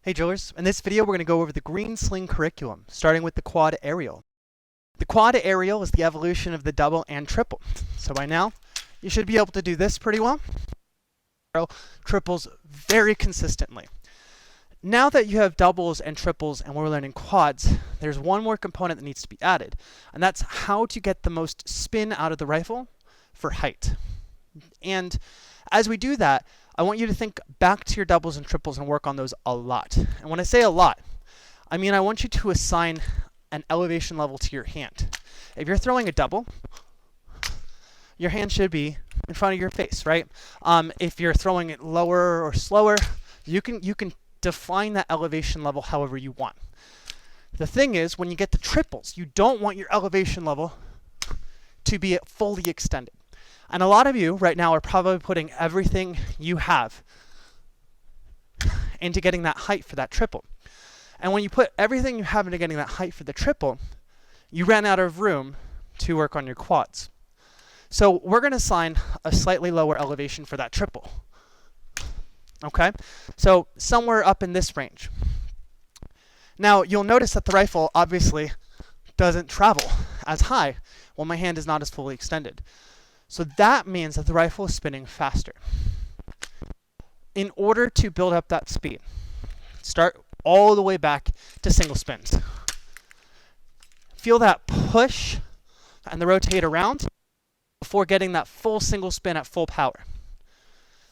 Hey drillers, in this video we're going to go over the green sling curriculum, starting with the quad aerial. The quad aerial is the evolution of the double and triple. So by now, you should be able to do this pretty well. Triples very consistently. Now that you have doubles and triples and we're learning quads, there's one more component that needs to be added, and that's how to get the most spin out of the rifle for height. And as we do that, I want you to think back to your doubles and triples and work on those a lot. And when I say a lot, I mean I want you to assign an elevation level to your hand. If you're throwing a double, your hand should be in front of your face, right? If you're throwing it lower or slower, you can define that elevation level however you want. The thing is, when you get to triples, you don't want your elevation level to be fully extended. And a lot of you right now are probably putting everything you have into getting that height for that triple. And when you put everything you have into getting that height for the triple, you ran out of room to work on your quads. So we're going to assign a slightly lower elevation for that triple. Okay? So somewhere up in this range. Now you'll notice that the rifle obviously doesn't travel as high while my hand is not as fully extended. So that means that the rifle is spinning faster. In order to build up that speed, start all the way back to single spins. Feel that push and the rotate around before getting that full single spin at full power.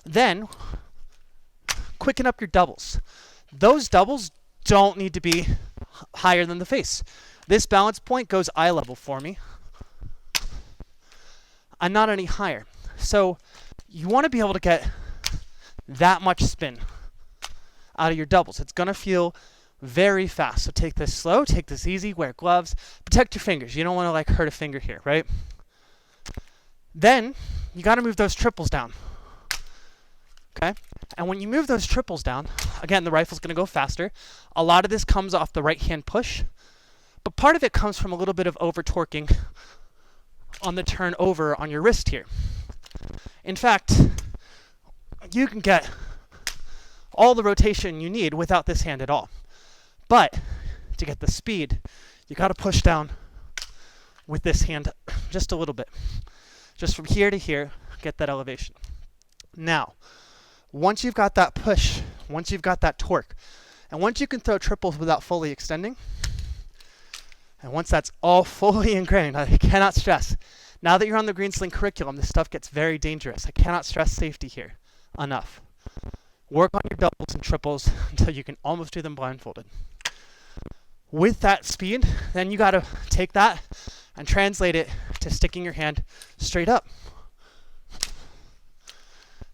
Then, quicken up your doubles. Those doubles don't need to be higher than the face. This balance point goes eye level for me, and not any higher. So you want to be able to get that much spin out of your doubles. It's going to feel very fast. So take this slow, take this easy, wear gloves, protect your fingers. You don't want to like hurt a finger here, right? Then you got to move those triples down. Okay? And when you move those triples down, again, the rifle's going to go faster. A lot of this comes off the right hand push, but part of it comes from a little bit of over torquing on the turn over on your wrist here. In fact, you can get all the rotation you need without this hand at all. But to get the speed, you got to push down with this hand just a little bit. Just from here to here, get that elevation. Now, once you've got that push, once you've got that torque, and once you can throw triples without fully extending, and once that's all fully ingrained, I cannot stress, now that you're on the green sling curriculum, this stuff gets very dangerous. I cannot stress safety here enough. Work on your doubles and triples until you can almost do them blindfolded. With that speed, then you got to take that and translate it to sticking your hand straight up.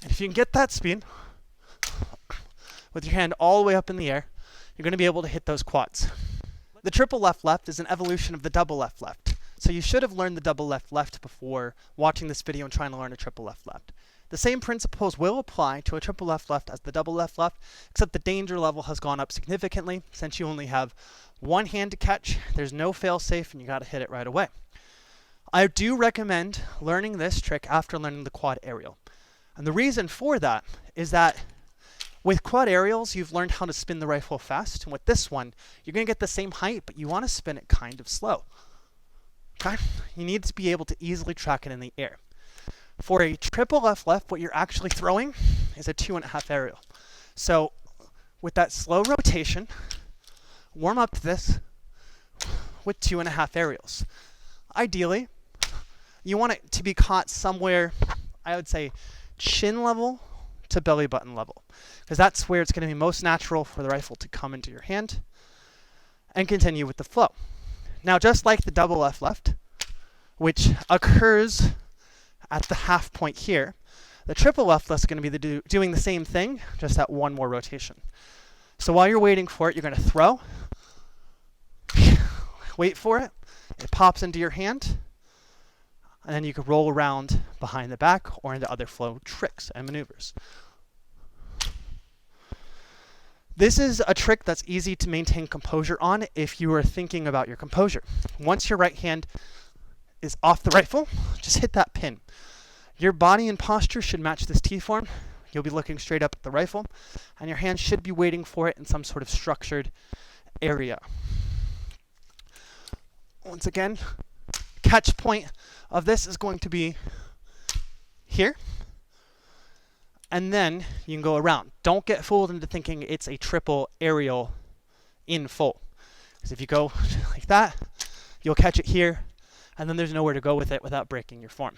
And if you can get that speed with your hand all the way up in the air, you're going to be able to hit those quads. The triple left-left is an evolution of the double left-left. So you should have learned the double left-left before watching this video and trying to learn a triple left-left. The same principles will apply to a triple left-left as the double left-left, except the danger level has gone up significantly since you only have one hand to catch, there's no fail-safe, and you got to hit it right away. I do recommend learning this trick after learning the quad aerial. And the reason for that is that with quad aerials, you've learned how to spin the rifle fast. And with this one, you're going to get the same height, but you want to spin it kind of slow. Okay? You need to be able to easily track it in the air. For a triple left-left, what you're actually throwing is a 2.5 aerial. So with that slow rotation, warm up to this with 2.5 aerials. Ideally, you want it to be caught somewhere, I would say, chin level to belly button level, because that's where it's going to be most natural for the rifle to come into your hand and continue with the flow. Now, just like the double left-left, which occurs at the half point here, the triple left-left is going to be doing the same thing, just at one more rotation. So while you're waiting for it, you're going to throw, wait for it, it pops into your hand, and then you can roll around behind the back or into other flow tricks and maneuvers. This is a trick that's easy to maintain composure on if you are thinking about your composure. Once your right hand is off the rifle, just hit that pin. Your body and posture should match this T-form. You'll be looking straight up at the rifle, and your hand should be waiting for it in some sort of structured area. Once again, catch point of this is going to be here, and then you can go around. Don't get fooled into thinking it's a triple aerial in full, because if you go like that, you'll catch it here, and then there's nowhere to go with it without breaking your form.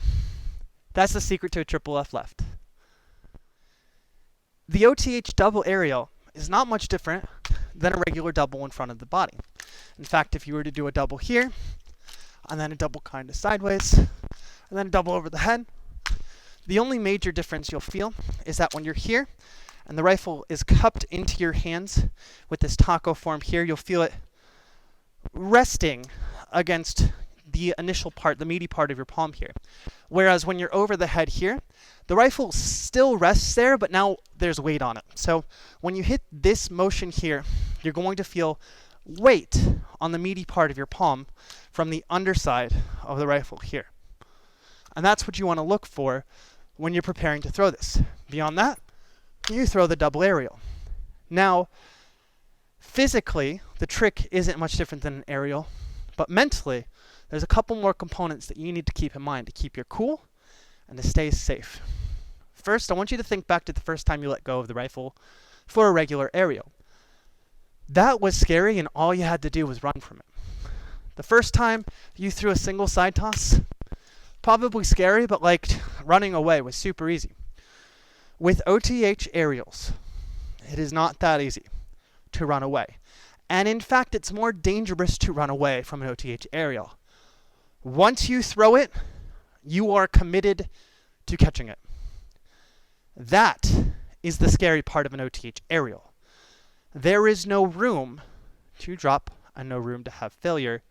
That's the secret to a triple left-left. The OTH double aerial is not much different than a regular double in front of the body. In fact, if you were to do a double here, and then a double kind of sideways, and then a double over the head, the only major difference you'll feel is that when you're here, and the rifle is cupped into your hands with this taco form here, you'll feel it resting against the initial part, the meaty part of your palm here. Whereas when you're over the head here, the rifle still rests there, but now there's weight on it. So when you hit this motion here, you're going to feel weight on the meaty part of your palm from the underside of the rifle here. And that's what you want to look for when you're preparing to throw this. Beyond that, you throw the double aerial. Now, physically, the trick isn't much different than an aerial, but mentally, there's a couple more components that you need to keep in mind to keep your cool and to stay safe. First, I want you to think back to the first time you let go of the rifle for a regular aerial. That was scary, and all you had to do was run from it. The first time you threw a single side toss, probably scary, but like running away was super easy. With OTH aerials, it is not that easy to run away. And in fact, it's more dangerous to run away from an OTH aerial. Once you throw it, you are committed to catching it. That is the scary part of an OTH aerial. There is no room to drop and no room to have failure.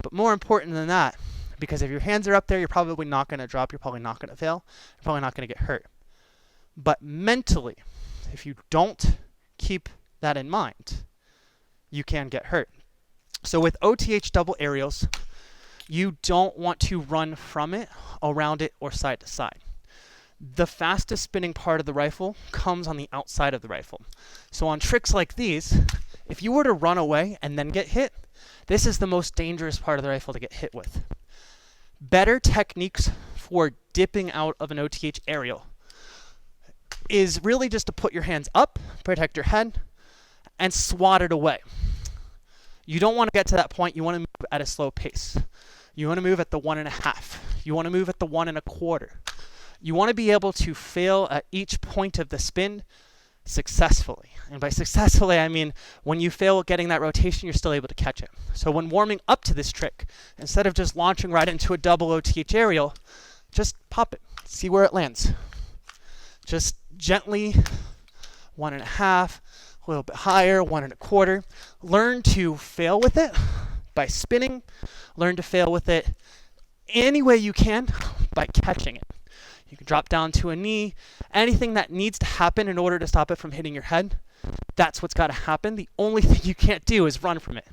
But more important than that, because if your hands are up there, you're probably not going to drop, you're probably not going to fail, you're probably not going to get hurt. But mentally, if you don't keep that in mind, you can get hurt. So with OTH double aerials, you don't want to run from it, around it, or side to side. The fastest spinning part of the rifle comes on the outside of the rifle. So on tricks like these, if you were to run away and then get hit, this is the most dangerous part of the rifle to get hit with. Better techniques for dipping out of an OTH aerial is really just to put your hands up, protect your head, and swat it away. You don't want to get to that point. You want to move at a slow pace. You want to move at the 1.5. You want to move at the 1.25. You want to be able to fail at each point of the spin successfully. And by successfully, I mean when you fail at getting that rotation, you're still able to catch it. So when warming up to this trick, instead of just launching right into a double OTH aerial, just pop it. See where it lands. Just gently, 1.5, a little bit higher, 1.25. Learn to fail with it by spinning. Learn to fail with it any way you can by catching it. You can drop down to a knee. Anything that needs to happen in order to stop it from hitting your head, that's what's got to happen. The only thing you can't do is run from it.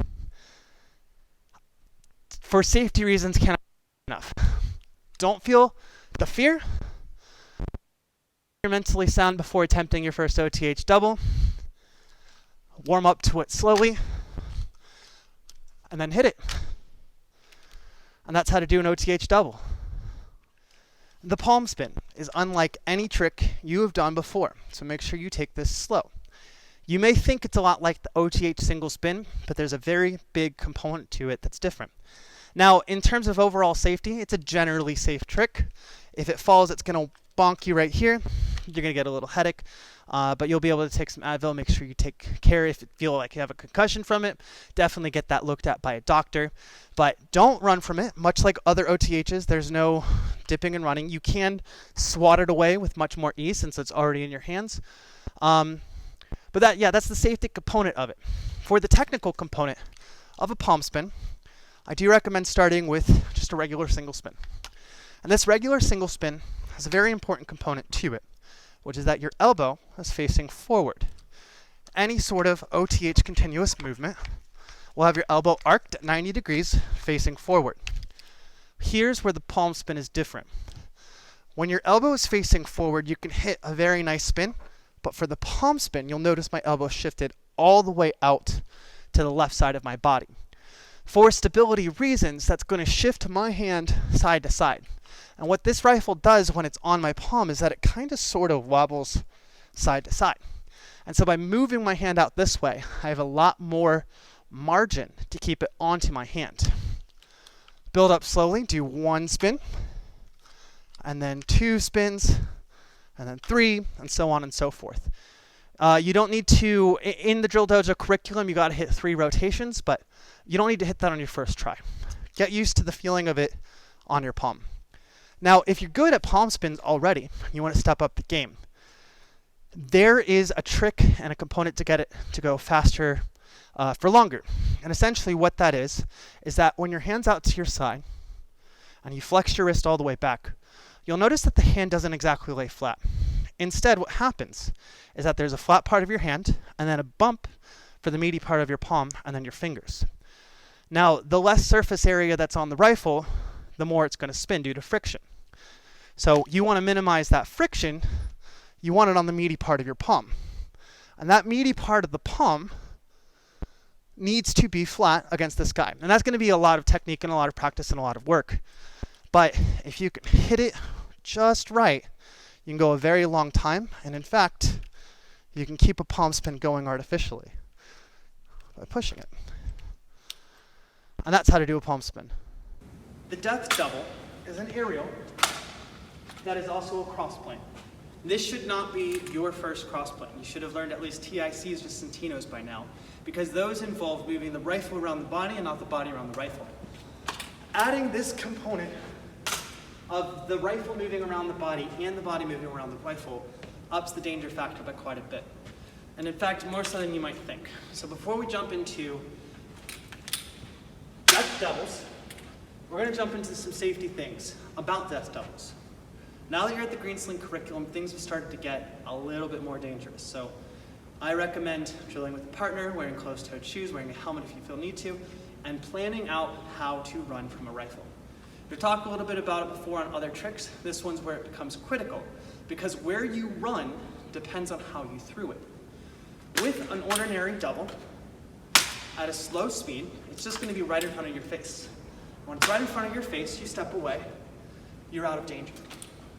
For safety reasons, cannot be enough. Don't feel the fear. You're mentally sound before attempting your first OTH double. Warm up to it slowly, and then hit it. And that's how to do an OTH double. The palm spin is unlike any trick you have done before, so make sure you take this slow. You may think it's a lot like the OTH single spin, but there's a very big component to it that's different. Now, in terms of overall safety, it's a generally safe trick. If it falls, it's going to bonk you right here. You're going to get a little headache, but you'll be able to take some Advil. Make sure you take care if you feel like you have a concussion from it. Definitely get that looked at by a doctor, but don't run from it. Much like other OTHs, there's no dipping and running. You can swat it away with much more ease since it's already in your hands. But that's the safety component of it. For the technical component of a palm spin, I do recommend starting with just a regular single spin. And this regular single spin has a very important component to it, which is that your elbow is facing forward. Any sort of OTH continuous movement will have your elbow arced at 90 degrees facing forward. Here's where the palm spin is different. When your elbow is facing forward, you can hit a very nice spin, but for the palm spin, you'll notice my elbow shifted all the way out to the left side of my body. For stability reasons, that's going to shift my hand side to side. And what this rifle does when it's on my palm is that it kind of sort of wobbles side to side. And so by moving my hand out this way, I have a lot more margin to keep it onto my hand. Build up slowly, do 1 spin, and then 2 spins, and then 3, and so on and so forth. You don't need to, in the Drill Dojo curriculum, you got to hit 3 rotations, but you don't need to hit that on your first try. Get used to the feeling of it on your palm. Now, if you're good at palm spins already, you want to step up the game. There is a trick and a component to get it to go faster for longer. And essentially what that is that when your hand's out to your side and you flex your wrist all the way back, you'll notice that the hand doesn't exactly lay flat. Instead, what happens is that there's a flat part of your hand and then a bump for the meaty part of your palm and then your fingers. Now, the less surface area that's on the rifle, the more it's going to spin due to friction. So you want to minimize that friction. You want it on the meaty part of your palm. And that meaty part of the palm needs to be flat against the sky. And that's going to be a lot of technique and a lot of practice and a lot of work. But if you can hit it just right, you can go a very long time. And in fact, you can keep a palm spin going artificially by pushing it. And that's how to do a palm spin. The death double is an aerial that is also a cross plane. This should not be your first cross plane. You should have learned at least TICs or Centinos by now, because those involve moving the rifle around the body and not the body around the rifle. Adding this component of the rifle moving around the body and the body moving around the rifle ups the danger factor by quite a bit. And in fact, more so than you might think. So before we jump into death doubles, we're going to jump into some safety things about death doubles. Now that you're at the Green Sling curriculum, things have started to get a little bit more dangerous. So I recommend drilling with a partner, wearing closed-toed shoes, wearing a helmet if you feel need to, and planning out how to run from a rifle. We've talked a little bit about it before on other tricks. This one's where it becomes critical, because where you run depends on how you threw it. With an ordinary double, at a slow speed, it's just going to be right in front of your face. When it's right in front of your face, you step away, you're out of danger.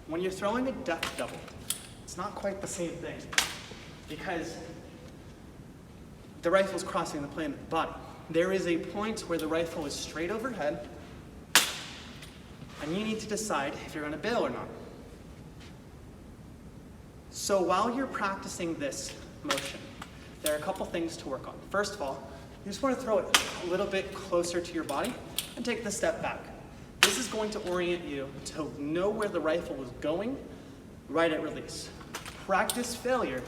When you're throwing a death double, it's not quite the same thing, because the rifle is crossing the plane of the body. There is a point where the rifle is straight overhead, and you need to decide if you're going to bail or not. So while you're practicing this motion, there are a couple things to work on. First of all, you just want to throw it a little bit closer to your body and take the step back. This is going to orient you to know where the rifle is going right at release. Practice failure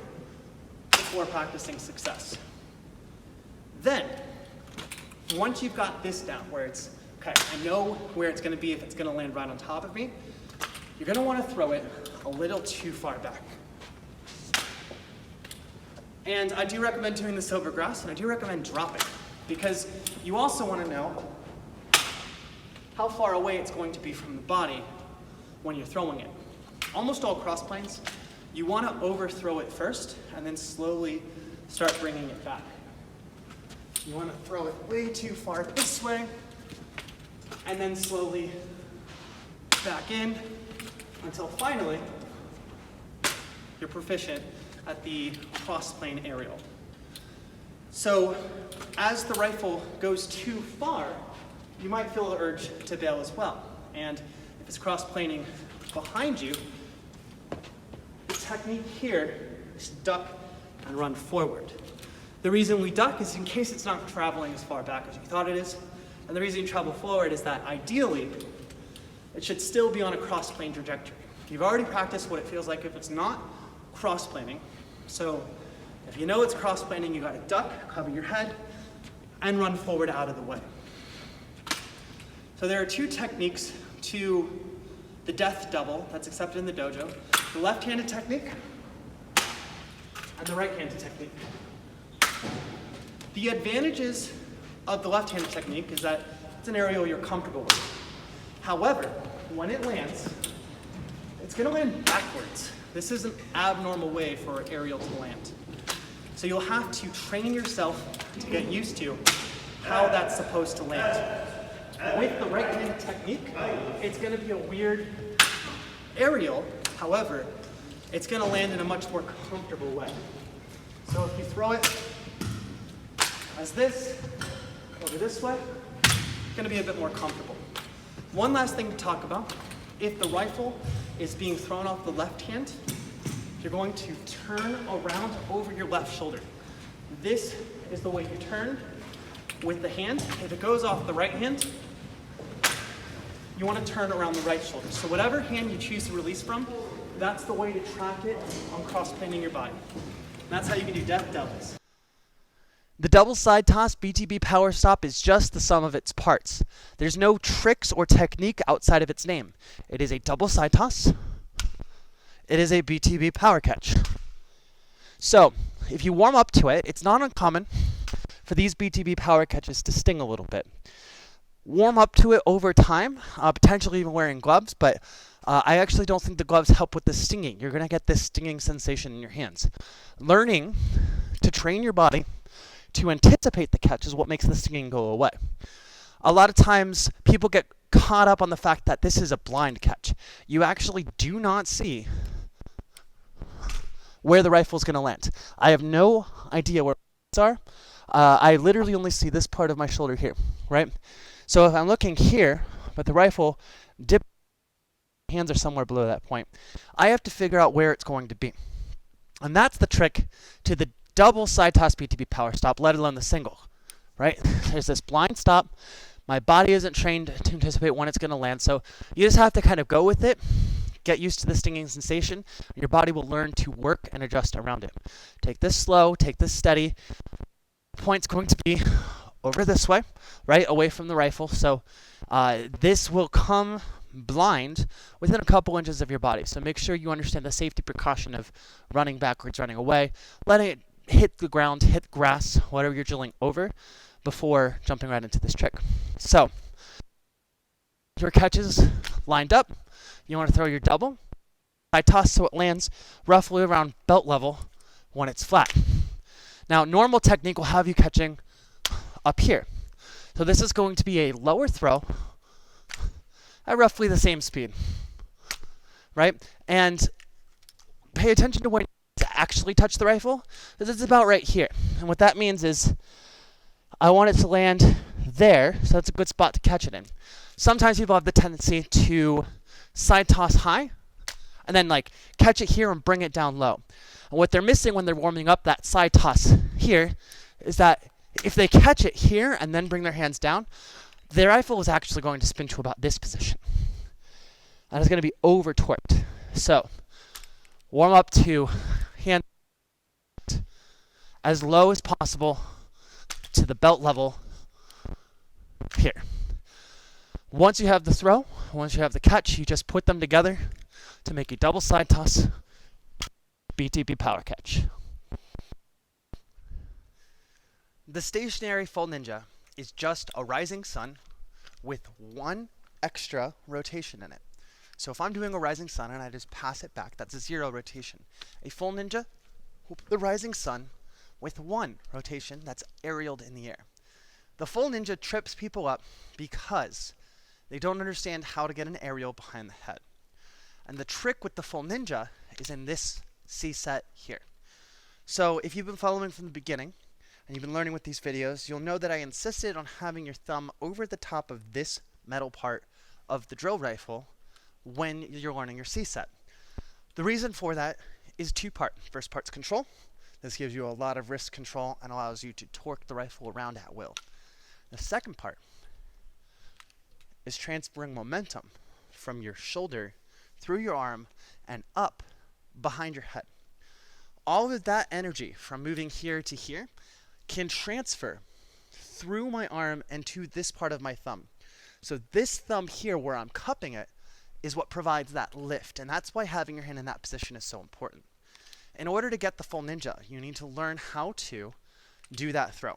before practicing success. Then, once you've got this down, where it's, okay, I know where it's going to be if it's going to land right on top of me, you're going to want to throw it a little too far back. And I do recommend doing this over grass, and I do recommend dropping, because you also want to know how far away it's going to be from the body when you're throwing it. Almost all cross planes, you want to overthrow it first, and then slowly start bringing it back. You want to throw it way too far this way, and then slowly back in, until finally you're proficient at the cross-plane aerial. So as the rifle goes too far, you might feel the urge to bail as well. And if it's cross-planing behind you, the technique here is duck and run forward. The reason we duck is in case it's not traveling as far back as you thought it is. And the reason you travel forward is that ideally, it should still be on a cross-plane trajectory. You've already practiced what it feels like if it's not cross-planing. So if you know it's cross-planing, you gotta duck, cover your head, and run forward out of the way. So there are two techniques to the death double that's accepted in the dojo: the left-handed technique and the right-handed technique. The advantages of the left-handed technique is that it's an aerial you're comfortable with. However, when it lands, it's going to land backwards. This is an abnormal way for an aerial to land. So you'll have to train yourself to get used to how that's supposed to land. With the right hand technique, it's going to be a weird aerial. However, it's going to land in a much more comfortable way. So if you throw it as this, over this way, it's going to be a bit more comfortable. One last thing to talk about. If the rifle is being thrown off the left hand, you're going to turn around over your left shoulder. This is the way you turn with the hand. If it goes off the right hand, you want to turn around the right shoulder. So whatever hand you choose to release from, that's the way to track it on cross-planing your body. And that's how you can do death doubles. The double side toss BTB power stop is just the sum of its parts. There's no tricks or technique outside of its name. It is a double side toss. It is a BTB power catch. So, if you warm up to it, it's not uncommon for these BTB power catches to sting a little bit. Warm up to it over time, potentially even wearing gloves, but I actually don't think the gloves help with the stinging. You're going to get this stinging sensation in your hands. Learning to train your body to anticipate the catch is what makes the stinging go away. A lot of times, people get caught up on the fact that this is a blind catch. You actually do not see where the rifle is going to land. I have no idea where the are. I literally only see this part of my shoulder here, right? So if I'm looking here, but the rifle dips, hands are somewhere below that point, I have to figure out where it's going to be. And that's the trick to the double side toss BTB power stop, let alone the single, right? There's this blind stop. My body isn't trained to anticipate when it's going to land, so you just have to kind of go with it, get used to the stinging sensation, and your body will learn to work and adjust around it. Take this slow, take this steady. The point's going to be over this way, right, away from the rifle, so this will come blind within a couple inches of your body. So make sure you understand the safety precaution of running backwards, running away, letting it hit the ground, hit grass, whatever you're drilling over, before jumping right into this trick. So, your catch is lined up. You want to throw your double. I toss so it lands roughly around belt level when it's flat. Now, normal technique will have you catching up here. So this is going to be a lower throw at roughly the same speed, right? And pay attention to when to actually touch the rifle, because it's about right here. And what that means is I want it to land there, so that's a good spot to catch it in. Sometimes people have the tendency to side toss high and then like catch it here and bring it down low. And what they're missing when they're warming up that side toss here is that if they catch it here and then bring their hands down, their rifle is actually going to spin to about this position. And it's going to be over torqued. So warm up to hand as low as possible to the belt level here. Once you have the throw, once you have the catch, you just put them together to make a double side toss BTB power catch. The stationary full ninja is just a rising sun with one extra rotation in it. So if I'm doing a rising sun and I just pass it back, that's a 0 rotation. A full ninja will put the rising sun with 1 rotation that's aerialed in the air. The full ninja trips people up because they don't understand how to get an aerial behind the head. And the trick with the full ninja is in this C set here. So if you've been following from the beginning and you've been learning with these videos, you'll know that I insisted on having your thumb over the top of this metal part of the drill rifle when you're learning your C set. The reason for that is 2-part. First part's control. This gives you a lot of wrist control and allows you to torque the rifle around at will. The second part is transferring momentum from your shoulder through your arm and up behind your head. All of that energy from moving here to here can transfer through my arm and to this part of my thumb. So this thumb here where I'm cupping it is what provides that lift, and that's why having your hand in that position is so important. In order to get the full ninja, you need to learn how to do that throw.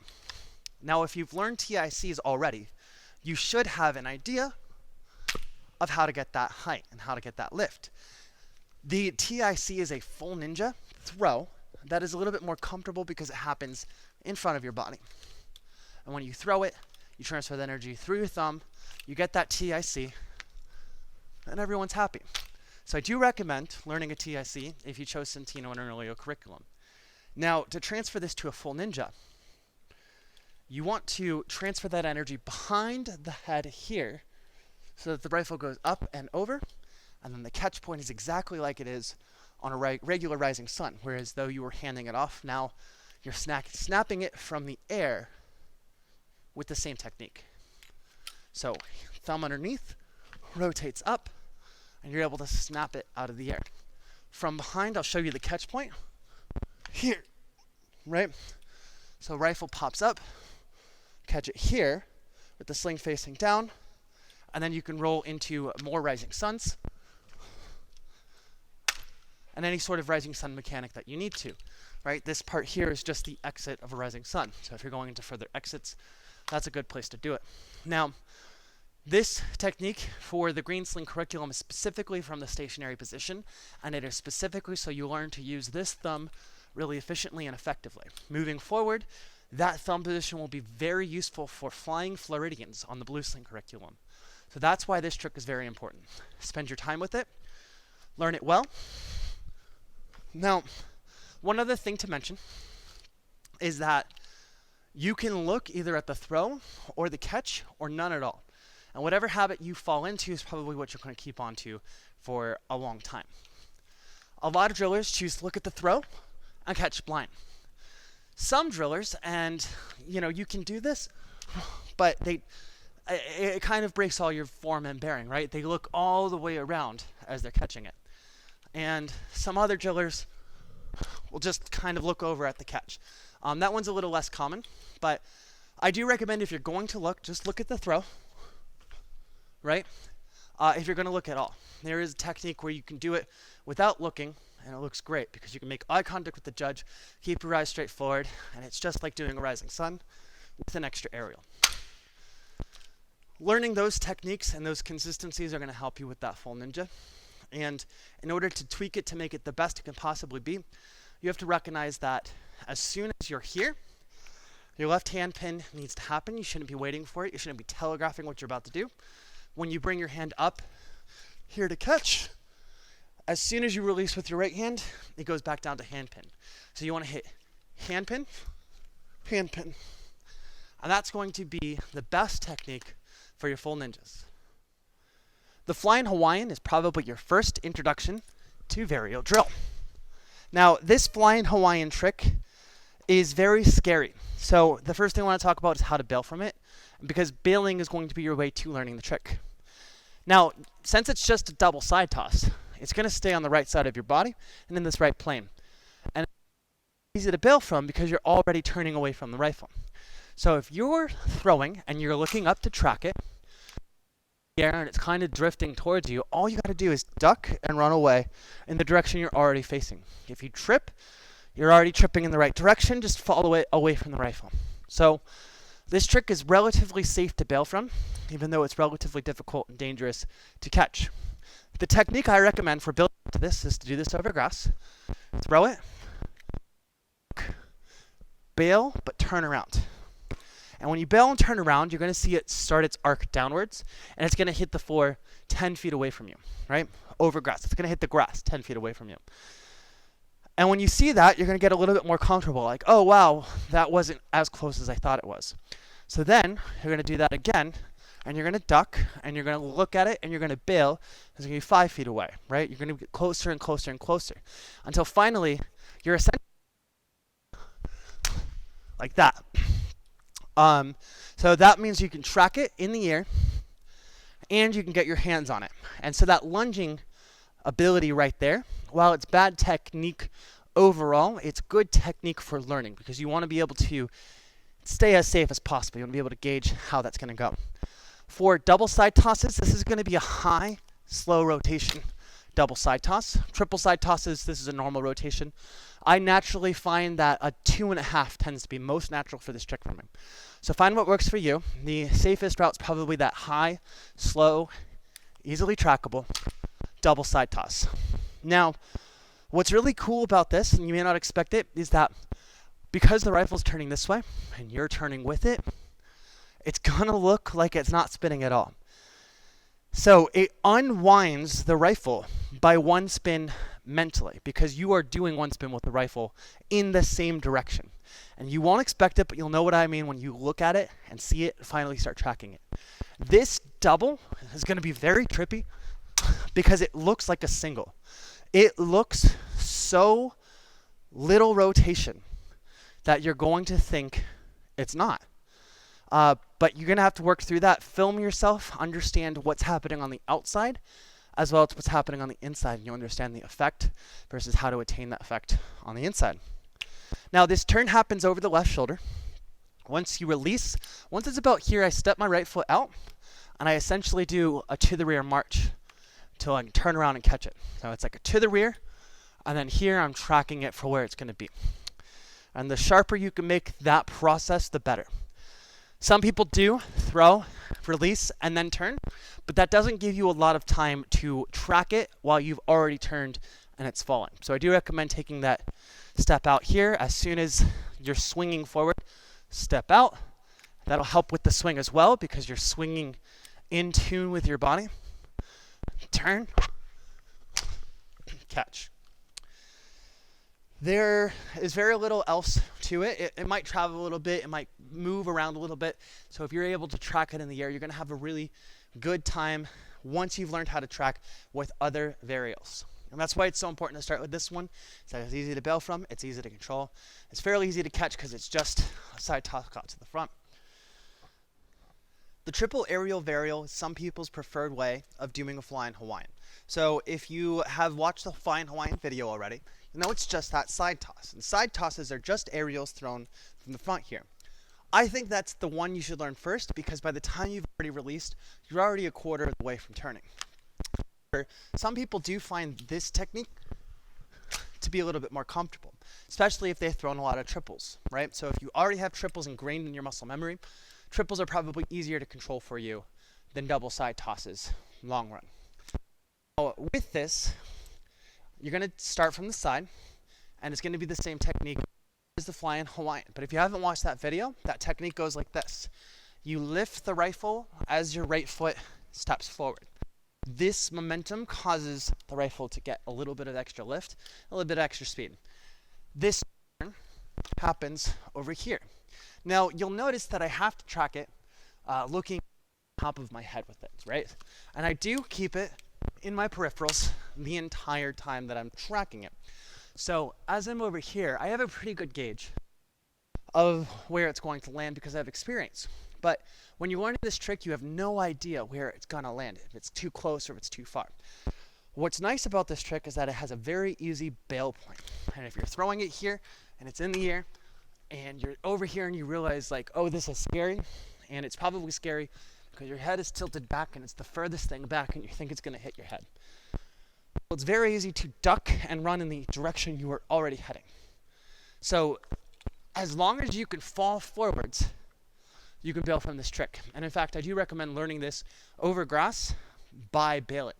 Now, if you've learned TICs already, you should have an idea of how to get that height and how to get that lift. The TIC is a full ninja throw that is a little bit more comfortable because it happens in front of your body. And when you throw it, you transfer the energy through your thumb, you get that TIC, and everyone's happy. So I do recommend learning a TIC if you chose Centino in an earlier curriculum. Now, to transfer this to a full ninja, you want to transfer that energy behind the head here so that the rifle goes up and over, and then the catch point is exactly like it is on a regular rising sun, whereas though you were handing it off, now you're snapping it from the air with the same technique. So thumb underneath, rotates up, and you're able to snap it out of the air. From behind, I'll show you the catch point. Here, right? So rifle pops up, catch it here with the sling facing down, and then you can roll into more rising suns and any sort of rising sun mechanic that you need to, right? This part here is just the exit of a rising sun. So if you're going into further exits, that's a good place to do it. Now, this technique for the green sling curriculum is specifically from the stationary position, and it is specifically so you learn to use this thumb really efficiently and effectively. Moving forward, that thumb position will be very useful for flying Floridians on the blue sling curriculum. So that's why this trick is very important. Spend your time with it, learn it well. Now, one other thing to mention is that you can look either at the throw or the catch or none at all. And whatever habit you fall into is probably what you're going to keep on to for a long time. A lot of drillers choose to look at the throw and catch blind. Some drillers, and you can do this, but it kind of breaks all your form and bearing, right? They look all the way around as they're catching it. And some other drillers will just kind of look over at the catch. That one's a little less common, but I do recommend if you're going to look, just look at the throw, right? If you're going to look at all. There is a technique where you can do it without looking, and it looks great because you can make eye contact with the judge, keep your eyes straight forward, and it's just like doing a rising sun with an extra aerial. Learning those techniques and those consistencies are going to help you with that full ninja. And in order to tweak it to make it the best it can possibly be, you have to recognize that as soon as you're here, your left hand pin needs to happen. You shouldn't be waiting for it. You shouldn't be telegraphing what you're about to do. When you bring your hand up here to catch, as soon as you release with your right hand, it goes back down to hand pin. So you want to hit hand pin, hand pin. And that's going to be the best technique for your full ninjas. The Flyin Hawaiian is probably your first introduction to Varial drill. Now, this Flyin Hawaiian trick is very scary. So the first thing I want to talk about is how to bail from it, because bailing is going to be your way to learning the trick. Now, since it's just a double side toss, it's going to stay on the right side of your body and in this right plane. And it's easy to bail from because you're already turning away from the rifle. So if you're throwing and you're looking up to track it, and it's kind of drifting towards you, all you got to do is duck and run away in the direction you're already facing. If you trip, you're already tripping in the right direction, just follow it away from the rifle. So this trick is relatively safe to bail from, even though it's relatively difficult and dangerous to catch. The technique I recommend for building to this is to do this over grass. Throw it, bail, but turn around. And when you bail and turn around, you're going to see it start its arc downwards, and it's going to hit the floor 10 feet away from you, right? Over grass. It's going to hit the grass 10 feet away from you. And when you see that, you're going to get a little bit more comfortable, like, oh, wow, that wasn't as close as I thought it was. So then you're going to do that again, and you're going to duck, and you're going to look at it, and you're going to bail. It's going to be 5 feet away, right? You're going to get closer and closer and closer until finally you're essentially like that. So that means you can track it in the air and you can get your hands on it. And so that lunging ability right there, while it's bad technique overall, it's good technique for learning because you want to be able to stay as safe as possible. You want to be able to gauge how that's going to go. For double side tosses, this is going to be a high, slow rotation double side toss. Triple side tosses, this is a normal rotation. I naturally find that a 2.5 tends to be most natural for this trick for me. So find what works for you. The safest route is probably that high, slow, easily trackable double side toss. Now, what's really cool about this, and you may not expect it, is that because the rifle's turning this way and you're turning with it, it's gonna look like it's not spinning at all. So it unwinds the rifle by one spin mentally, because you are doing one spin with the rifle in the same direction. And you won't expect it, but you'll know what I mean when you look at it and see it and finally start tracking it. This double is going to be very trippy because it looks like a single. It looks so little rotation that you're going to think it's not. But you're going to have to work through that. Film yourself, understand what's happening on the outside as well as what's happening on the inside, and you'll understand the effect versus how to attain that effect on the inside. Now, this turn happens over the left shoulder. Once you release, once it's about here, I step my right foot out, and I essentially do a to the rear march until I can turn around and catch it. So it's like a to the rear, and then here I'm tracking it for where it's going to be. And the sharper you can make that process, the better. Some people do throw, release, and then turn, but that doesn't give you a lot of time to track it while you've already turned and it's fallen. So I do recommend taking that step out here as soon as you're swinging forward. Step out. That'll help with the swing as well because you're swinging in tune with your body. Turn, catch. There is very little else to it. It might travel a little bit. It might move around a little bit. So if you're able to track it in the air, you're going to have a really good time once you've learned how to track with other varials. And that's why it's so important to start with this one. It's easy to bail from. It's easy to control. It's fairly easy to catch because it's just a side toss out to the front. The triple aerial varial is some people's preferred way of doing a Flyin Hawaiian. So if you have watched the Flyin Hawaiian video already, you know it's just that side toss. And side tosses are just aerials thrown from the front here. I think that's the one you should learn first because by the time you've already released, you're already a quarter of the way from turning. Some people do find this technique to be a little bit more comfortable, especially if they've thrown a lot of triples, right? So if you already have triples ingrained in your muscle memory, triples are probably easier to control for you than double side tosses long run. Now, with this, you're going to start from the side, and it's going to be the same technique as the Flyin Hawaiian. But if you haven't watched that video, that technique goes like this. You lift the rifle as your right foot steps forward. This momentum causes the rifle to get a little bit of extra lift, a little bit of extra speed. This turn happens over here. Now, you'll notice that I have to track it looking at the top of my head with it, right? And I do keep it in my peripherals the entire time that I'm tracking it. So as I'm over here, I have a pretty good gauge of where it's going to land because I have experience. But when you're learning this trick, you have no idea where it's going to land, if it's too close or if it's too far. What's nice about this trick is that it has a very easy bail point. And if you're throwing it here and it's in the air and you're over here and you realize like, oh, this is scary, and it's probably scary because your head is tilted back and it's the furthest thing back and you think it's going to hit your head. Well, it's very easy to duck and run in the direction you are already heading. So as long as you can fall forwards, you can bail from this trick. And in fact, I do recommend learning this over grass by bailing.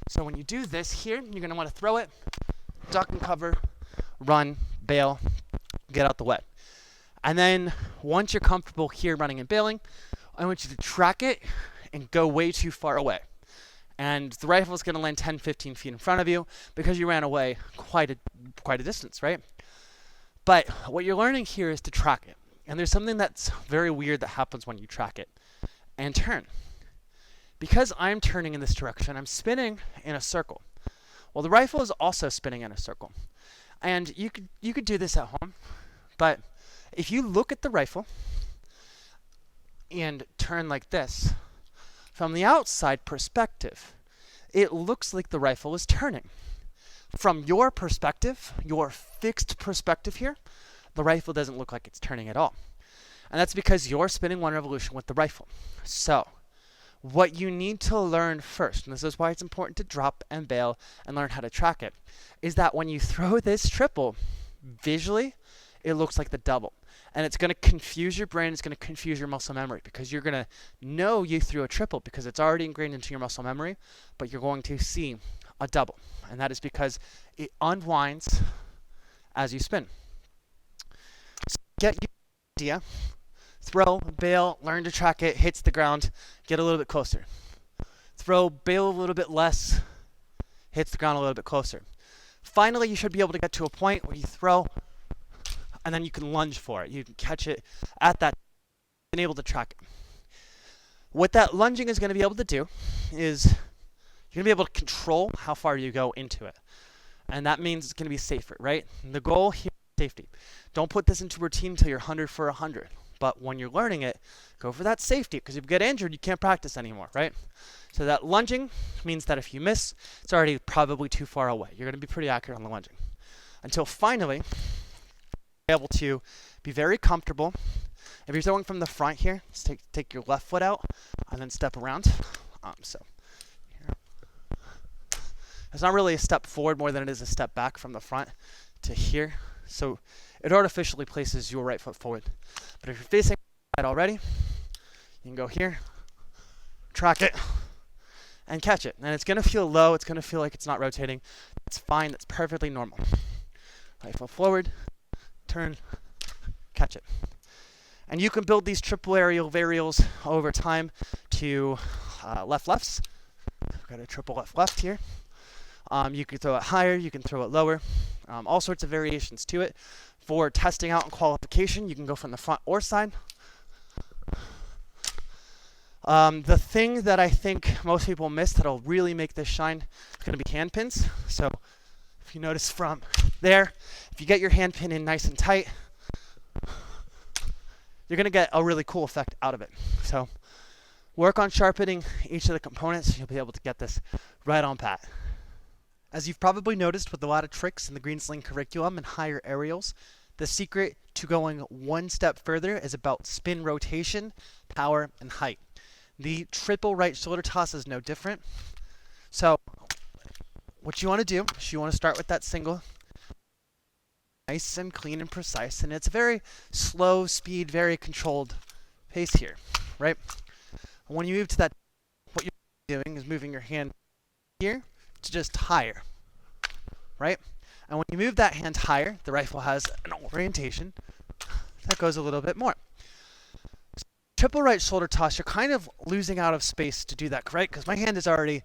So when you do this here, you're going to want to throw it, duck and cover, run, bail, get out the way. And then once you're comfortable here running and bailing, I want you to track it and go way too far away. And the rifle is going to land 10, 15 feet in front of you because you ran away quite a distance, right? But what you're learning here is to track it. And there's something that's very weird that happens when you track it and turn. Because I'm turning in this direction, I'm spinning in a circle. Well, the rifle is also spinning in a circle. And you could do this at home, but if you look at the rifle and turn like this, from the outside perspective, it looks like the rifle is turning. From your perspective, your fixed perspective here, the rifle doesn't look like it's turning at all. And that's because you're spinning one revolution with the rifle. So, what you need to learn first, and this is why it's important to drop and bail and learn how to track it, is that when you throw this triple, visually, it looks like the double. And it's going to confuse your brain, it's going to confuse your muscle memory because you're going to know you threw a triple because it's already ingrained into your muscle memory, but you're going to see a double. And that is because it unwinds as you spin. So get your idea. Throw, bail, learn to track it, hits the ground, get a little bit closer. Throw, bail a little bit less, hits the ground a little bit closer. Finally, you should be able to get to a point where you throw, and then you can lunge for it. You can catch it at that, and able to track it. What that lunging is going to be able to do is you're going to be able to control how far you go into it. And that means it's going to be safer, right? And the goal here is safety. Don't put this into routine until you're 100 for 100. But when you're learning it, go for that safety, because if you get injured, you can't practice anymore, right? So that lunging means that if you miss, it's already probably too far away. You're going to be pretty accurate on the lunging. Until finally, you're able to be very comfortable. If you're throwing from the front here, just take your left foot out and then step around. So here. It's not really a step forward more than it is a step back from the front to here. So it artificially places your right foot forward. But if you're facing right already, you can go here, track it, and catch it. And it's going to feel low. It's going to feel like it's not rotating. It's fine. That's perfectly normal. Right foot forward, turn, catch it. And you can build these triple aerial varials over time to left-lefts. We've got a triple left-left here. You can throw it higher. You can throw it lower. All sorts of variations to it. For testing out and qualification, you can go from the front or side. The thing that I think most people miss that'll really make this shine is going to be hand pins. So if you notice from there, if you get your hand pin in nice and tight, you're going to get a really cool effect out of it. So work on sharpening each of the components. You'll be able to get this right on pat. As you've probably noticed with a lot of tricks in the Green Sling curriculum and higher aerials, the secret to going one step further is about spin rotation, power, and height. The triple right shoulder toss is no different. So what you want to do is you want to start with that single, nice and clean and precise, and it's a very slow speed, very controlled pace here, right? When you move to that, what you're doing is moving your hand here to just higher, right? And when you move that hand higher, the rifle has an orientation that goes a little bit more. So triple right shoulder toss, you're kind of losing out of space to do that, right? Because my hand is already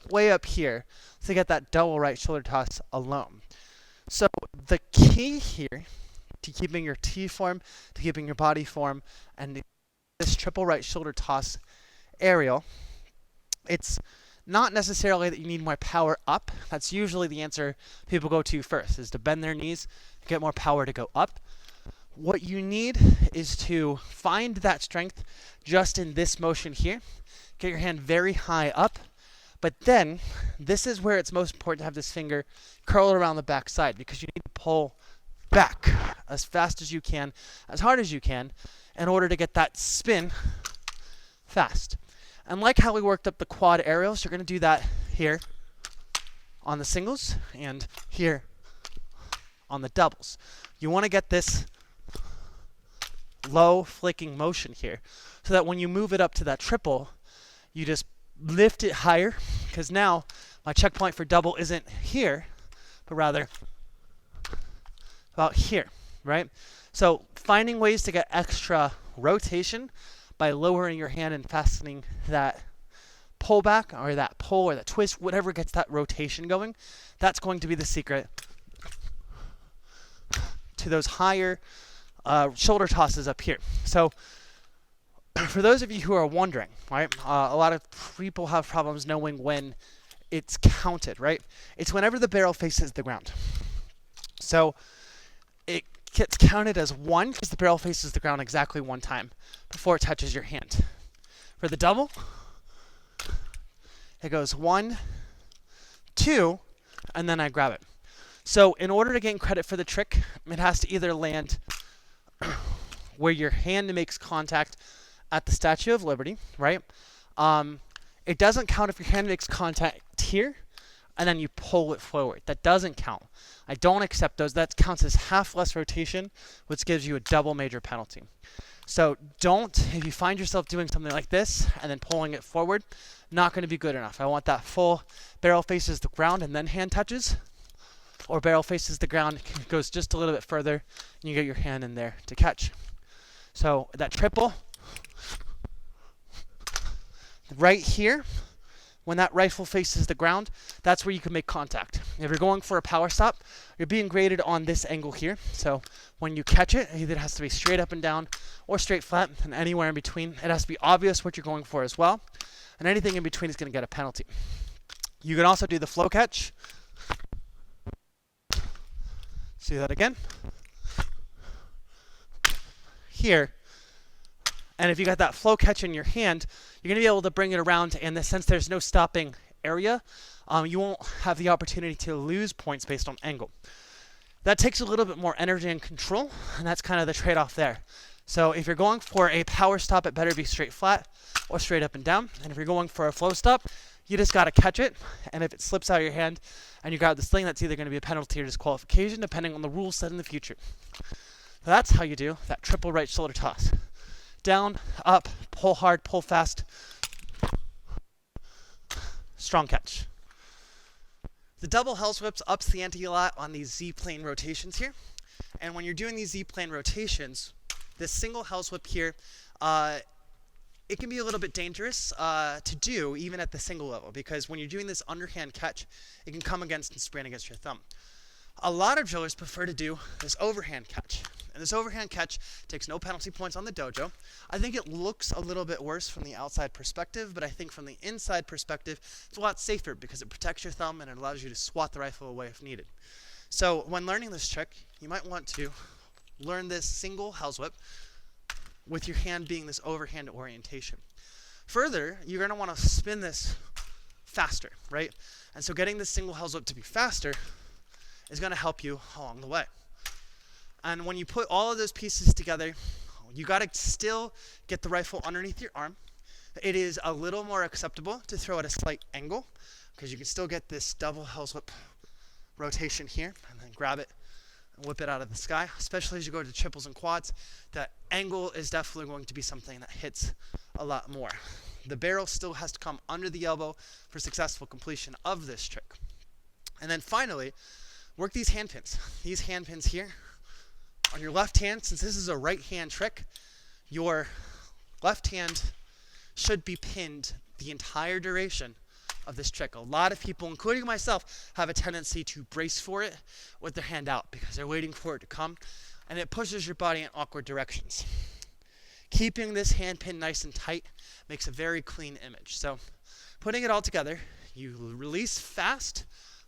way up here to get that double right shoulder toss alone. So the key here to keeping your T form, to keeping your body form, and this triple right shoulder toss aerial, it's not necessarily that you need more power up. That's usually the answer people go to first, is to bend their knees, get more power to go up. What you need is to find that strength just in this motion here. Get your hand very high up. But then, this is where it's most important to have this finger curl around the back side, because you need to pull back as fast as you can, as hard as you can, in order to get that spin fast. And like how we worked up the quad aerials, you're going to do that here on the singles and here on the doubles. You want to get this low flicking motion here so that when you move it up to that triple, you just lift it higher, because now my checkpoint for double isn't here, but rather about here, right? So finding ways to get extra rotation by lowering your hand and fastening that pull back or that pull or that twist, whatever gets that rotation going, that's going to be the secret to those higher shoulder tosses up here. So for those of you who are wondering, right, a lot of people have problems knowing when it's counted, right? It's whenever the barrel faces the ground. So it gets counted as one because the barrel faces the ground exactly one time before it touches your hand. For the double, it goes 1, 2, and then I grab it. So in order to gain credit for the trick, it has to either land where your hand makes contact at the Statue of Liberty, right? It doesn't count if your hand makes contact here, and then you pull it forward. That doesn't count. I don't accept those. That counts as half less rotation, which gives you a double major penalty. So don't, if you find yourself doing something like this and then pulling it forward, not going to be good enough. I want that full barrel faces the ground and then hand touches, or barrel faces the ground, goes just a little bit further, and you get your hand in there to catch. So that triple, right here, when that rifle faces the ground, that's where you can make contact. If you're going for a power stop, you're being graded on this angle here. So when you catch it, either it has to be straight up and down or straight flat, and anywhere in between. It has to be obvious what you're going for as well. And anything in between is going to get a penalty. You can also do the flow catch. See that again? Here. And if you got that flow catch in your hand, you're going to be able to bring it around, and since there's no stopping area, you won't have the opportunity to lose points based on angle. That takes a little bit more energy and control, and that's kind of the trade-off there. So if you're going for a power stop, it better be straight flat or straight up and down. And if you're going for a flow stop, you just got to catch it, and if it slips out of your hand and you grab the sling, that's either going to be a penalty or disqualification, depending on the rules set in the future. So that's how you do that triple right shoulder toss. Down, up, pull hard, pull fast, strong catch. The double hell whips ups the ante a lot on these Z-plane rotations here. And when you're doing these Z-plane rotations, this single hell whip here, it can be a little bit dangerous to do even at the single level, because when you're doing this underhand catch, it can come against and sprain against your thumb. A lot of drillers prefer to do this overhand catch. And this overhand catch takes no penalty points on the dojo. I think it looks a little bit worse from the outside perspective, but I think from the inside perspective, it's a lot safer because it protects your thumb and it allows you to swat the rifle away if needed. So when learning this trick, you might want to learn this single hell's whip with your hand being this overhand orientation. Further, you're going to want to spin this faster, right? And so getting this single hell's whip to be faster is going to help you along the way. And when you put all of those pieces together, you got to still get the rifle underneath your arm. It is a little more acceptable to throw at a slight angle, because you can still get this double hell whip rotation here, and then grab it and whip it out of the sky. Especially as you go to triples and quads, that angle is definitely going to be something that hits a lot more. The barrel still has to come under the elbow for successful completion of this trick. And then finally, work these hand pins. These hand pins here. On your left hand, since this is a right hand trick, your left hand should be pinned the entire duration of this trick. A lot of people, including myself, have a tendency to brace for it with their hand out because they're waiting for it to come, and it pushes your body in awkward directions. Keeping this hand pin nice and tight makes a very clean image. So putting it all together, you release fast,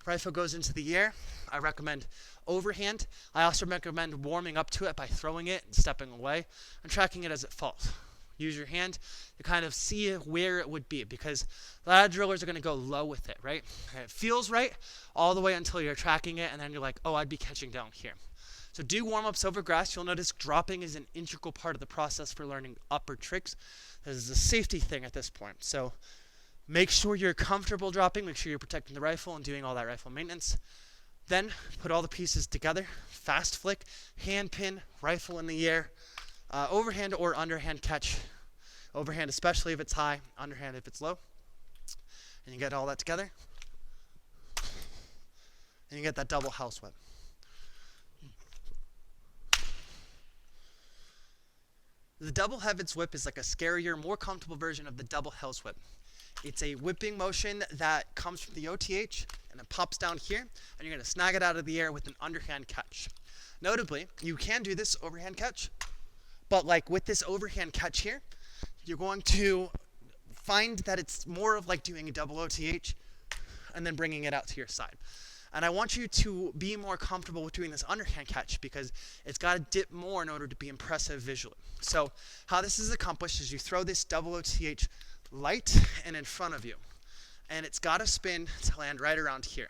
rifle goes into the air. I recommend overhand. I also recommend warming up to it by throwing it and stepping away and tracking it as it falls. Use your hand to kind of see where it would be, because a lot of drillers are going to go low with it, right? And it feels right all the way until you're tracking it, and then you're like, oh, I'd be catching down here. So do warm-ups over grass. You'll notice dropping is an integral part of the process for learning upper tricks. This is a safety thing at this point. So make sure you're comfortable dropping. Make sure you're protecting the rifle and doing all that rifle maintenance. Then put all the pieces together, fast flick, hand pin, rifle in the air, overhand or underhand catch. Overhand especially if it's high, underhand if it's low. And you get all that together. And you get that double house whip. The double heavids whip is like a scarier, more comfortable version of the double Hell's whip. It's a whipping motion that comes from the OTH, and it pops down here, and you're going to snag it out of the air with an underhand catch. Notably, you can do this overhand catch, but like with this overhand catch here, you're going to find that it's more of like doing a double OTH and then bringing it out to your side. And I want you to be more comfortable with doing this underhand catch because it's got to dip more in order to be impressive visually. So how this is accomplished is you throw this double OTH light and in front of you, and it's got to spin to land right around here.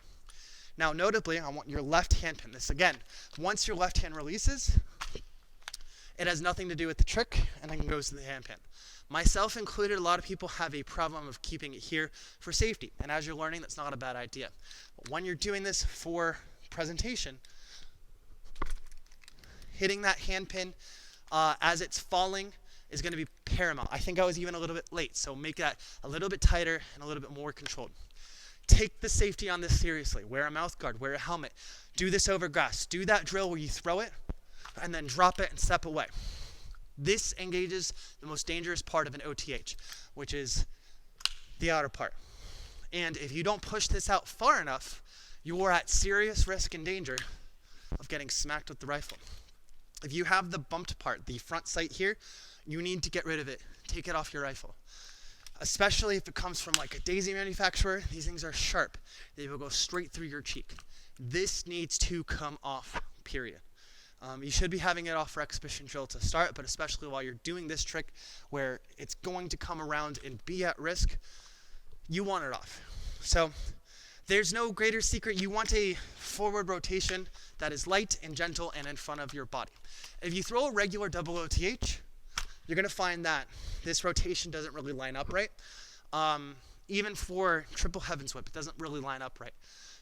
Now notably, I want your left hand pin. This again, once your left hand releases, It has nothing to do with the trick, and then goes to the hand pin. Myself included, a lot of people have a problem of keeping it here for safety. And as you're learning, that's not a bad idea. But when you're doing this for presentation, hitting that hand pin as it's falling is going to be paramount. I think I was even a little bit late, so make that a little bit tighter and a little bit more controlled. Take the safety on this seriously. Wear a mouth guard, wear a helmet. Do this over grass. Do that drill where you throw it and then drop it and step away. This engages the most dangerous part of an OTH, which is the outer part. And if you don't push this out far enough, you are at serious risk and danger of getting smacked with the rifle. If you have the bumped part, the front sight here, you need to get rid of it. Take it off your rifle. Especially if it comes from like a daisy manufacturer, these things are sharp. They will go straight through your cheek. This needs to come off, period. You should be having it off for exhibition drill to start, but especially while you're doing this trick where it's going to come around and be at risk, you want it off. So there's no greater secret. You want a forward rotation that is light and gentle and in front of your body. If you throw a regular double OTH, you're going to find that this rotation doesn't really line up right. Even for triple heavens whip, it doesn't really line up right.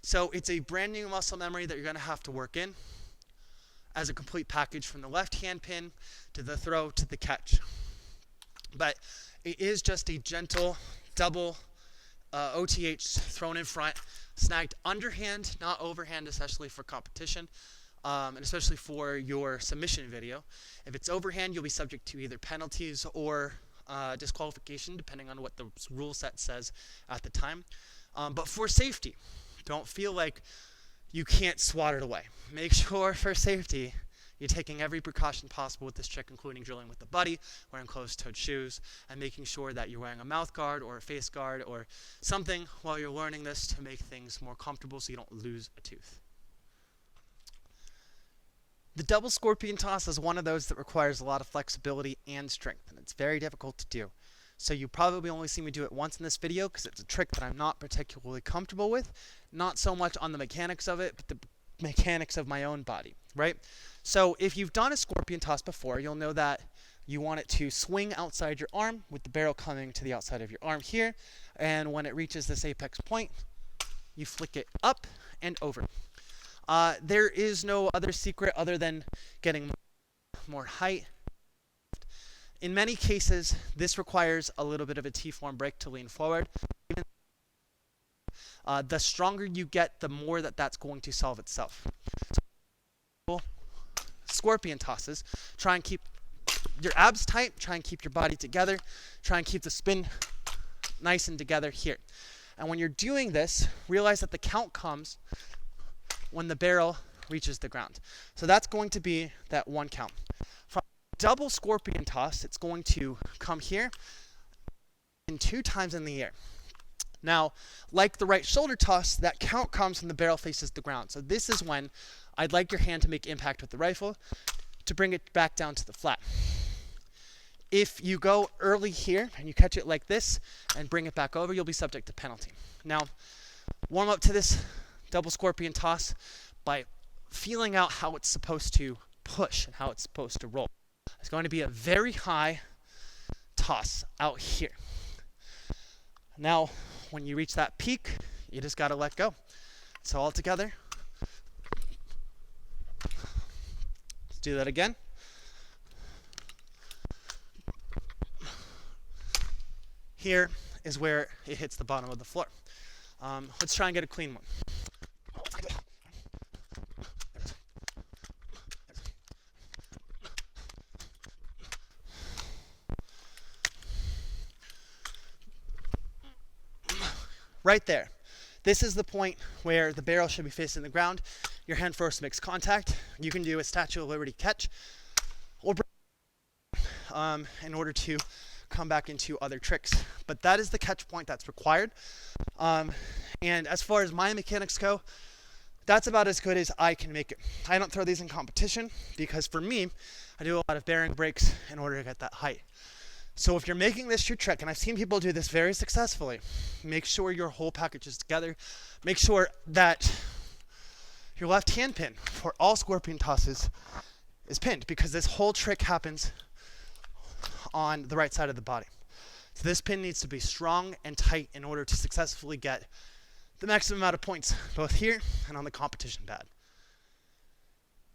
So it's a brand new muscle memory that you're going to have to work in as a complete package from the left hand pin to the throw to the catch. But it is just a gentle double OTH thrown in front, snagged underhand, not overhand, especially for competition, and especially for your submission video. If it's overhand, you'll be subject to either penalties or disqualification, depending on what the rule set says at the time. But for safety, don't feel like you can't swat it away. Make sure for safety you're taking every precaution possible with this trick, including drilling with the buddy, wearing closed-toed shoes, and making sure that you're wearing a mouth guard or a face guard or something while you're learning this to make things more comfortable so you don't lose a tooth. The double scorpion toss is one of those that requires a lot of flexibility and strength, and it's very difficult to do. So you probably only see me do it once in this video because it's a trick that I'm not particularly comfortable with. Not so much on the mechanics of it, but the mechanics of my own body, right? So if you've done a scorpion toss before, you'll know that you want it to swing outside your arm with the barrel coming to the outside of your arm here. And when it reaches this apex point, you flick it up and over. There is no other secret other than getting more height. In many cases, this requires a little bit of a T-form break to lean forward. The stronger you get, the more that's going to solve itself. So, scorpion tosses, try and keep your abs tight, try and keep your body together, try and keep the spin nice and together here. And when you're doing this, realize that the count comes when the barrel reaches the ground. So that's going to be that one count. From double scorpion toss, it's going to come here and 2 times in the air. Now, like the right shoulder toss, that count comes when the barrel faces the ground. So this is when I'd like your hand to make impact with the rifle to bring it back down to the flat. If you go early here and you catch it like this and bring it back over, you'll be subject to penalty. Now, warm up to this double scorpion toss by feeling out how it's supposed to push and how it's supposed to roll. It's going to be a very high toss out here. Now, when you reach that peak, you just got to let go. So all together, let's do that again. Here is where it hits the bottom of the floor. Let's try and get a clean one. Right there. This is the point where the barrel should be facing the ground. Your hand first makes contact. You can do a Statue of Liberty catch or in order to come back into other tricks. But that is the catch point that's required. And as far as my mechanics go, that's about as good as I can make it. I don't throw these in competition because for me, I do a lot of bearing breaks in order to get that height. So if you're making this your trick, and I've seen people do this very successfully, make sure your whole package is together. Make sure that your left hand pin for all scorpion tosses is pinned, because this whole trick happens on the right side of the body. So this pin needs to be strong and tight in order to successfully get the maximum amount of points, both here and on the competition pad.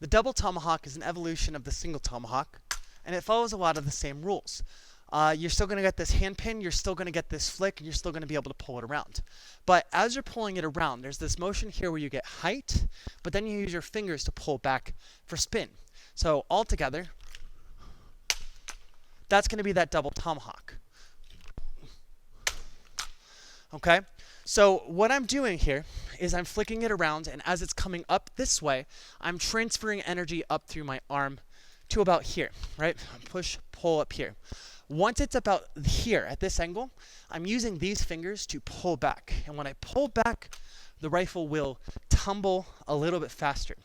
The double tomahawk is an evolution of the single tomahawk, and it follows a lot of the same rules. You're still going to get this hand pin, you're still going to get this flick, and you're still going to be able to pull it around. But as you're pulling it around, there's this motion here where you get height, but then you use your fingers to pull back for spin. So all together, that's going to be that double tomahawk. Okay? So what I'm doing here is I'm flicking it around, and as it's coming up this way, I'm transferring energy up through my arm to about here, right? Push, pull up here. Once it's about here at this angle, I'm using these fingers to pull back. And when I pull back, the rifle will tumble a little bit faster.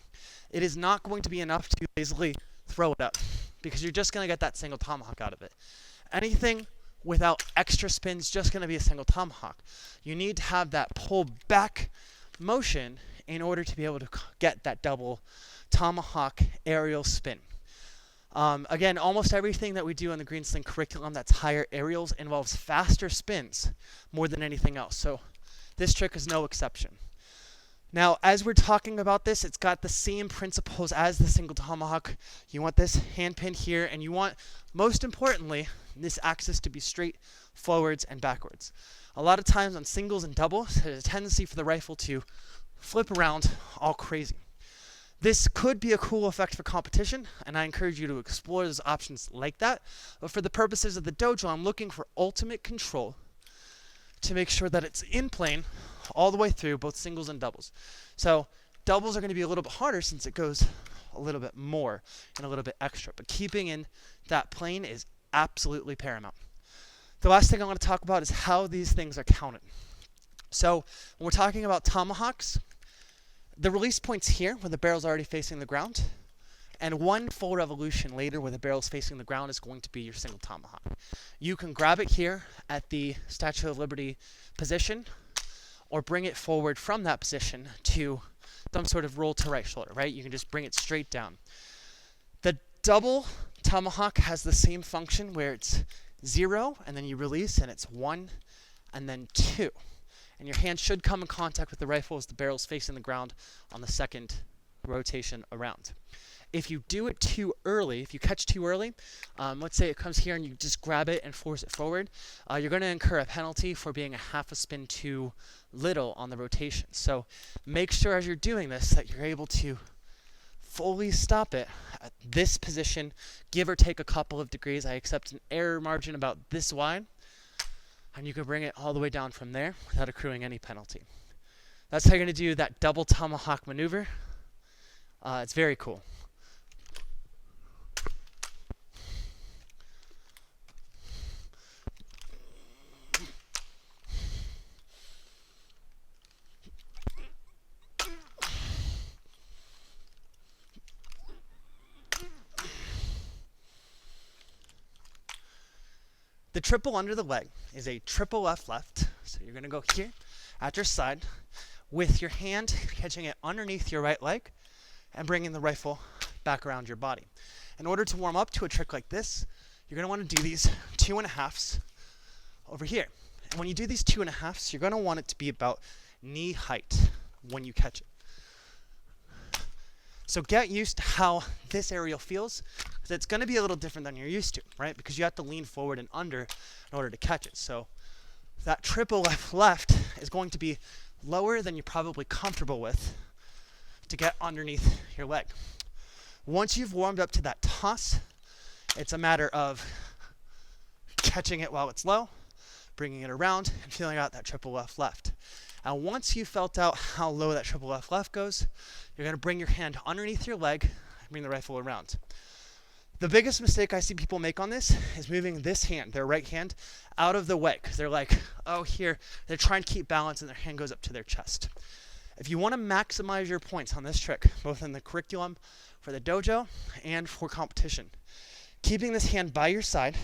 It is not going to be enough to lazily throw it up, because you're just going to get that single tomahawk out of it. Anything without extra spin is just going to be a single tomahawk. You need to have that pull back motion in order to be able to get that double tomahawk aerial spin. Again, almost everything that we do in the Green Sling curriculum that's higher aerials involves faster spins more than anything else. So this trick is no exception. Now, as we're talking about this, it's got the same principles as the single tomahawk. You want this hand pin here, and you want, most importantly, this axis to be straight forwards and backwards. A lot of times on singles and doubles, there's a tendency for the rifle to flip around all crazy. This could be a cool effect for competition, and I encourage you to explore those options like that. But for the purposes of the dojo, I'm looking for ultimate control to make sure that it's in plane all the way through, both singles and doubles. So doubles are going to be a little bit harder since it goes a little bit more and a little bit extra. But keeping in that plane is absolutely paramount. The last thing I want to talk about is how these things are counted. So when we're talking about tomahawks, the release point's here when the barrel's already facing the ground, and one full revolution later where the barrel's facing the ground is going to be your single tomahawk. You can grab it here at the Statue of Liberty position, or bring it forward from that position to some sort of roll to right shoulder, right? You can just bring it straight down. The double tomahawk has the same function where it's 0, and then you release, and it's 1, and then 2. And your hand should come in contact with the rifle as the barrel's facing the ground on the second rotation around. If you do it too early, if you catch too early, let's say it comes here and you just grab it and force it forward, you're going to incur a penalty for being a half a spin too little on the rotation. So make sure as you're doing this that you're able to fully stop it at this position, give or take a couple of degrees. I accept an error margin about this wide, and you can bring it all the way down from there without accruing any penalty. That's how you're going to do that double tomahawk maneuver. It's very cool. The triple under the leg is a triple left-left. So you're going to go here at your side with your hand catching it underneath your right leg and bringing the rifle back around your body. In order to warm up to a trick like this, you're going to want to do these 2.5s over here. And when you do these 2.5s, you're going to want it to be about knee height when you catch it. So get used to how this aerial feels, because it's going to be a little different than you're used to, right? Because you have to lean forward and under in order to catch it. So that triple left is going to be lower than you're probably comfortable with to get underneath your leg. Once you've warmed up to that toss, it's a matter of catching it while it's low, bringing it around, and feeling out that triple left. And once you've felt out how low that triple left goes, you're going to bring your hand underneath your leg and bring the rifle around. The biggest mistake I see people make on this is moving this hand, their right hand, out of the way. Because they're like, oh, here. They're trying to keep balance and their hand goes up to their chest. If you want to maximize your points on this trick, both in the curriculum for the dojo and for competition, keeping this hand by your side.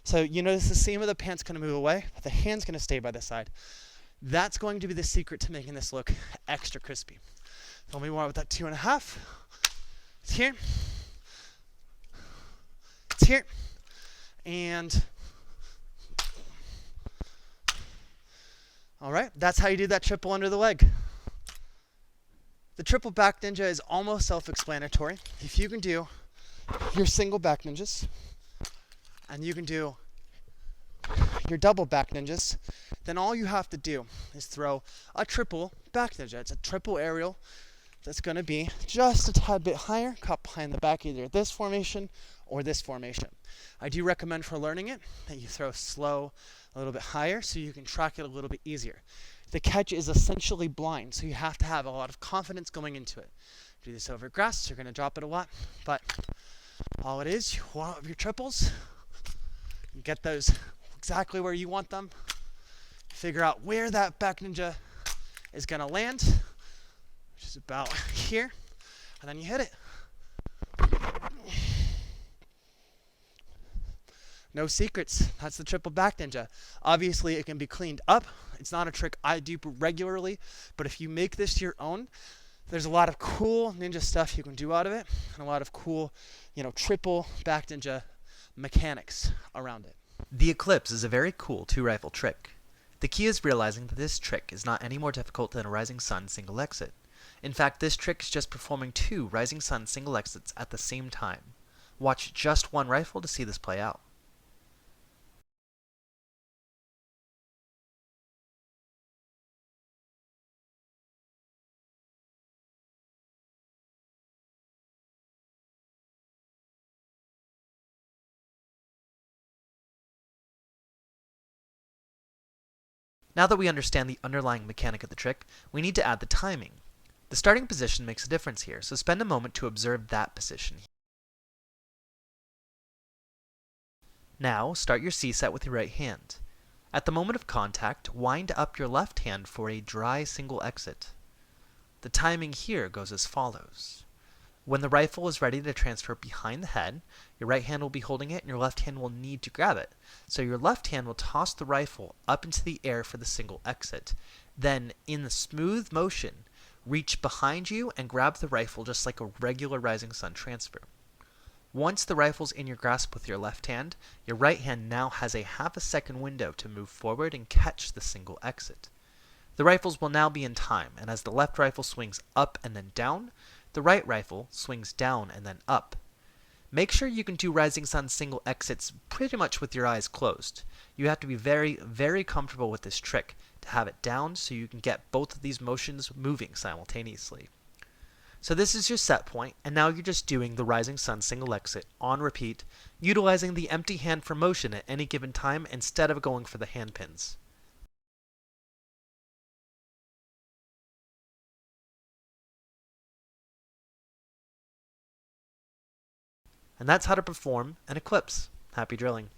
So you notice the seam of the pant's going to move away, but the hand's going to stay by the side. That's going to be the secret to making this look extra crispy. Tell me more about that 2.5. It's here. here, and all right, that's how you do that triple under the leg. The triple back ninja is almost self-explanatory. If you can do your single back ninjas, and you can do your double back ninjas, then all you have to do is throw a triple back ninja. It's a triple aerial that's going to be just a tad bit higher, caught behind the back, either this formation or this formation. I do recommend for learning it that you throw slow a little bit higher so you can track it a little bit easier. The catch is essentially blind, so you have to have a lot of confidence going into it. Do this over grass, you're going to drop it a lot, but all it is, you warm up your triples, you get those exactly where you want them, figure out where that back ninja is going to land, which is about here, and then you hit it. No secrets. That's the triple back ninja. Obviously, it can be cleaned up. It's not a trick I do regularly, but if you make this your own, there's a lot of cool ninja stuff you can do out of it, and a lot of cool, triple back ninja mechanics around it. The Eclipse is a very cool two-rifle trick. The key is realizing that this trick is not any more difficult than a Rising Sun single exit. In fact, this trick is just performing 2 Rising Sun single exits at the same time. Watch just one rifle to see this play out. Now that we understand the underlying mechanic of the trick, we need to add the timing. The starting position makes a difference here, so spend a moment to observe that position. Now, start your C-set with your right hand. At the moment of contact, wind up your left hand for a dry single exit. The timing here goes as follows. When the rifle is ready to transfer behind the head, your right hand will be holding it and your left hand will need to grab it. So your left hand will toss the rifle up into the air for the single exit. Then, in the smooth motion, reach behind you and grab the rifle just like a regular Rising Sun transfer. Once the rifle's in your grasp with your left hand, your right hand now has a half a second window to move forward and catch the single exit. The rifles will now be in time, and as the left rifle swings up and then down, the right rifle swings down and then up. Make sure you can do Rising Sun single exits pretty much with your eyes closed. You have to be very, very comfortable with this trick to have it down so you can get both of these motions moving simultaneously. So this is your set point, and now you're just doing the Rising Sun single exit on repeat, utilizing the empty hand for motion at any given time instead of going for the hand pins. And that's how to perform an Eclipse. Happy drilling.